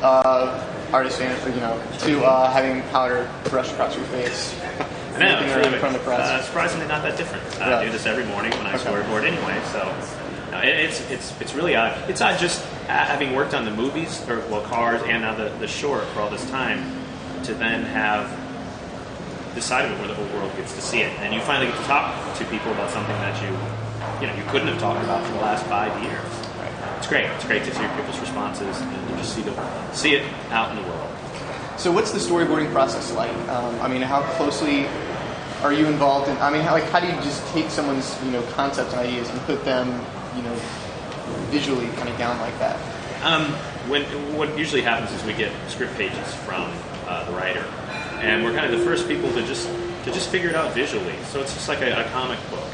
artist fan, to having powder brushed across your face. I know, in front of the press. surprisingly not that different. I do this every morning when I storyboard anyway, so it's really odd. It's odd just having worked on the movies, Cars, and now the short for all this time, to then have decided where the whole world gets to see it, and you finally get to talk to people about something that you couldn't have talked about for the last 5 years. It's great. It's great to hear people's responses and to just see it out in the world. So what's the storyboarding process like? How closely are you involved in? How do you just take someone's concepts and ideas and put them visually kind of down like that? What usually happens is we get script pages from the writer, and we're kind of the first people to just figure it out visually. So it's just like a comic book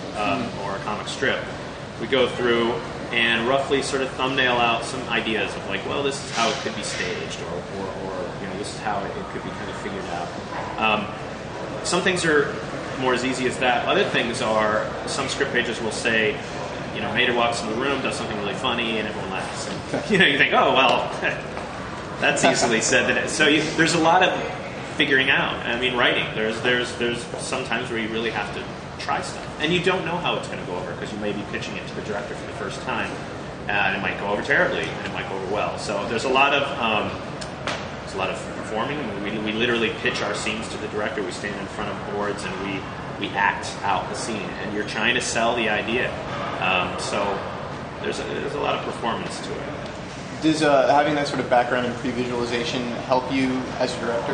or a comic strip. We go through and roughly sort of thumbnail out some ideas of this is how it could be staged, or this is how it could be kind of figured out. Some things are more as easy as that. Other things are, some script pages will say, Mater walks in the room, does something really funny, and everyone laughs. And, you think, oh, well, that's easily said. So there's a lot of figuring out. Writing. There's sometimes where you really have to try stuff, and you don't know how it's going to go over because you may be pitching it to the director for the first time, and it might go over terribly, and it might go over well. So there's a lot of performing. We literally pitch our scenes to the director. We stand in front of boards and we act out the scene, and you're trying to sell the idea. So there's a lot of performance to it. Does having that sort of background in pre-visualization help you as a director?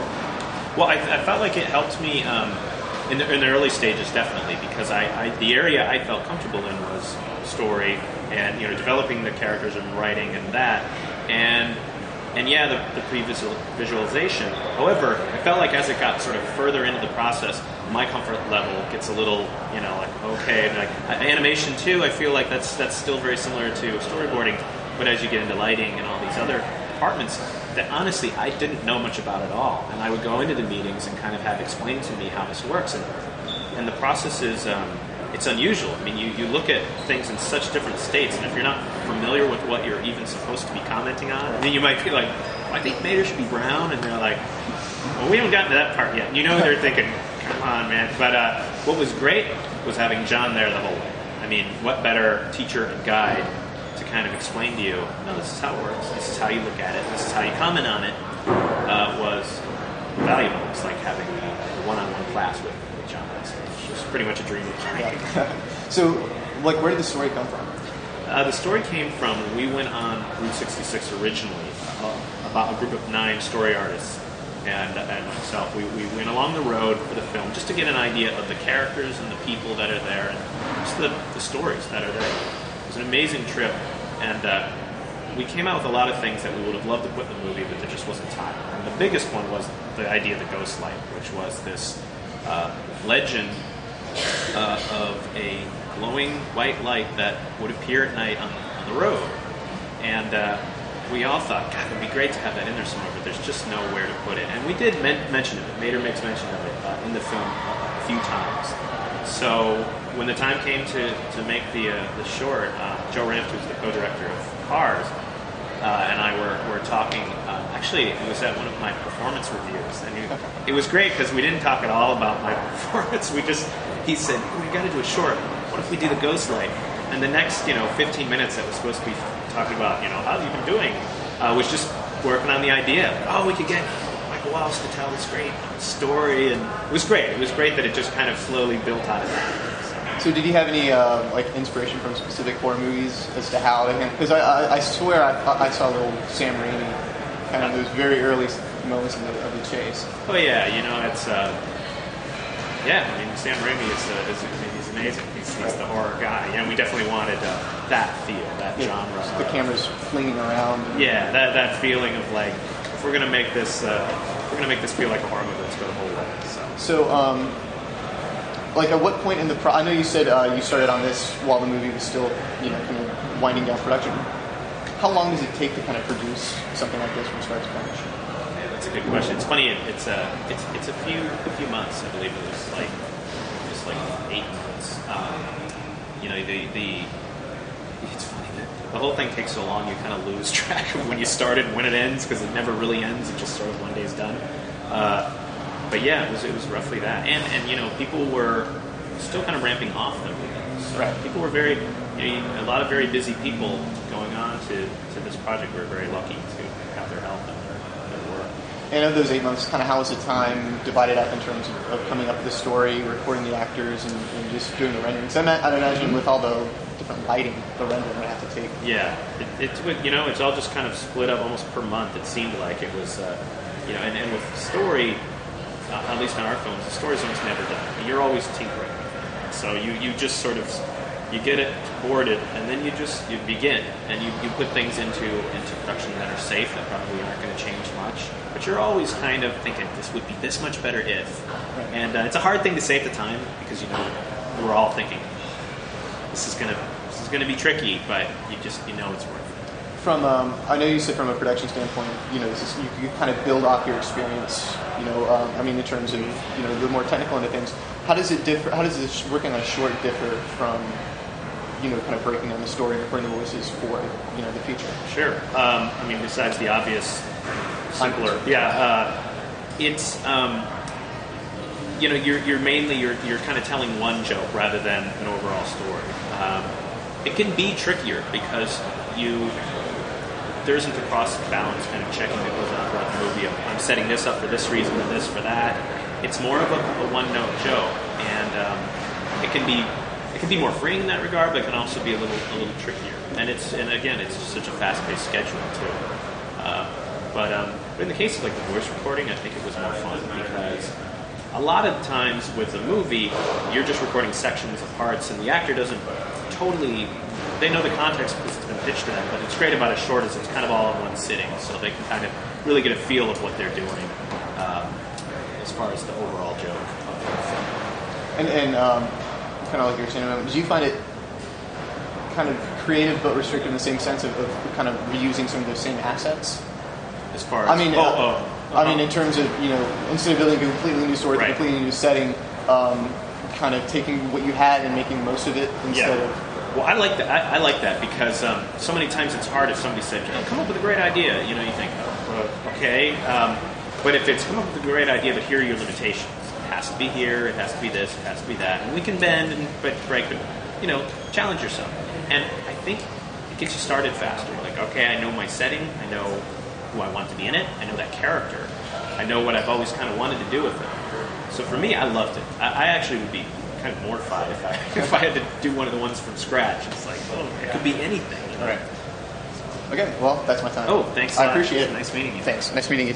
Well, I felt like it helped me in the early stages, definitely, because the area I felt comfortable in was story and developing the characters and writing and that, and yeah, the pre-visualization. However, I felt like as it got sort of further into the process, my comfort level gets a little, okay. Animation too, I feel like that's still very similar to storyboarding, but as you get into lighting and all these other departments that honestly I didn't know much about at all, and I would go into the meetings and kind of have explained to me how this works, and the process is it's unusual. You look at things in such different states, and if you're not familiar with what you're even supposed to be commenting on, then you might feel like, I think Mater should be brown, and they're like, well, we haven't gotten to that part yet. They're thinking, come on, man. But what was great was having John there the whole way. What better teacher and guide to kind of explain to you, no, this is how it works, this is how you look at it, this is how you comment on it, was valuable. It's like having a one-on-one class with John. It was pretty much a dream of mine. So, where did the story come from? The story came from, we went on Route 66 originally, about a group of 9 story artists and myself. We went along the road for the film just to get an idea of the characters and the people that are there and just the stories that are there. It was an amazing trip, and we came out with a lot of things that we would have loved to put in the movie, but there just wasn't time. And the biggest one was the idea of the Ghostlight, which was this legend of a glowing white light that would appear at night on the road. And we all thought, God, it would be great to have that in there somewhere, but there's just nowhere to put it. And we did mention it. Mater makes mention of it in the film a few times. So when the time came to make the short, Joe Ranft, who's the co-director of Cars, and I were talking. Actually, it was at one of my performance reviews, and it was great because we didn't talk at all about my performance. He said, we got to do a short. What if we do the Ghostlight? And the next 15 minutes that was supposed to be talking about how have you been doing, was just working on the idea. Oh, we could get Michael Wallace to tell this great story, and it was great. It was great that it just kind of slowly built out of that. So did you have any inspiration from specific horror movies as to how they? Because I swear I saw a little Sam Raimi kind of those very early moments of the chase. Oh yeah, it's Sam Raimi he's amazing. He's the horror guy. And we definitely wanted that feel, that genre. The camera's flinging around. Yeah, that feeling of if we're gonna make this feel like a horror movie, let's go the whole way. So at what point in the I know you said you started on this while the movie was still kind of winding down production. How long does it take to kind of produce something like this from start to finish? Yeah, that's a good question. It's funny. It's a few months. I believe it was just 8 months. it's funny that the whole thing takes so long. You kind of lose track of when you started and when it ends because it never really ends. It just sort of one day's done. But yeah, it was roughly that. And you know, people were still kind of ramping off their weekends. Right. People were very, you know, a lot of very busy people going on to this project. We're very lucky to have their help and their work. And of those 8 months, kind of how was the time divided up in terms of coming up with the story, recording the actors, and just doing the rendering? Because I'd imagine with all the different lighting, the rendering would have to take. Yeah, it's you know, it's all just kind of split up almost per month. It seemed like it was, you know, and with the story, at least on our films, the story's almost never done. You're always tinkering with it. So you just sort of, you get it boarded, and then you begin, and you put things into production that are safe, that probably aren't going to change much. But you're always kind of thinking, this would be this much better if. Right. And it's a hard thing to say at the time, because, you know, we're all thinking, this is gonna be tricky, but you know it's worth it. From I know you said from a production standpoint, you know, you kind of build off your experience. You know, I mean, in terms of, you know, the more technical end of things. How does it differ? How does this working on a short differ from, you know, kind of breaking down the story and recording the voices for, you know, the feature? Sure. I mean, besides the obvious, simpler. Yeah. It's you know, you're mainly kind of telling one joke rather than an overall story. It can be trickier because there isn't a cross balance kind of checking that goes on throughout the movie. I'm setting this up for this reason and this for that. It's more of a one-note joke, and it can be more freeing in that regard, but it can also be a little trickier. And again, it's just such a fast-paced schedule too. But in the case of like the voice recording, I think it was more fun because a lot of times with a movie, you're just recording sections of parts, and the actor doesn't totally. They know the context because it's been pitched to them, but it's great about as short as it's kind of all in one sitting, so they can kind of really get a feel of what they're doing as far as the overall joke of the film. And kind of like you were saying, do you find it kind of creative but restrictive in the same sense of kind of reusing some of those same assets? As far as I mean, in terms of, you know, instead of building a completely new story, right, a completely new setting, kind of taking what you had and making the most of it instead of. Well, I like that. I like that because so many times it's hard if somebody said, "Come up with a great idea." You know, you think, okay, but if it's come up with a great idea, but here are your limitations. It has to be here. It has to be this. It has to be that. And we can bend and break, but you know, challenge yourself. And I think it gets you started faster. Like, okay, I know my setting. I know who I want to be in it. I know that character. I know what I've always kind of wanted to do with it. So for me, I loved it. I actually would be kind of mortified if I had to do one of the ones from scratch. It's like, it could be anything. All right. Okay, well, that's my time. Oh, thanks. I appreciate it. Nice meeting you. Thanks. Nice meeting you.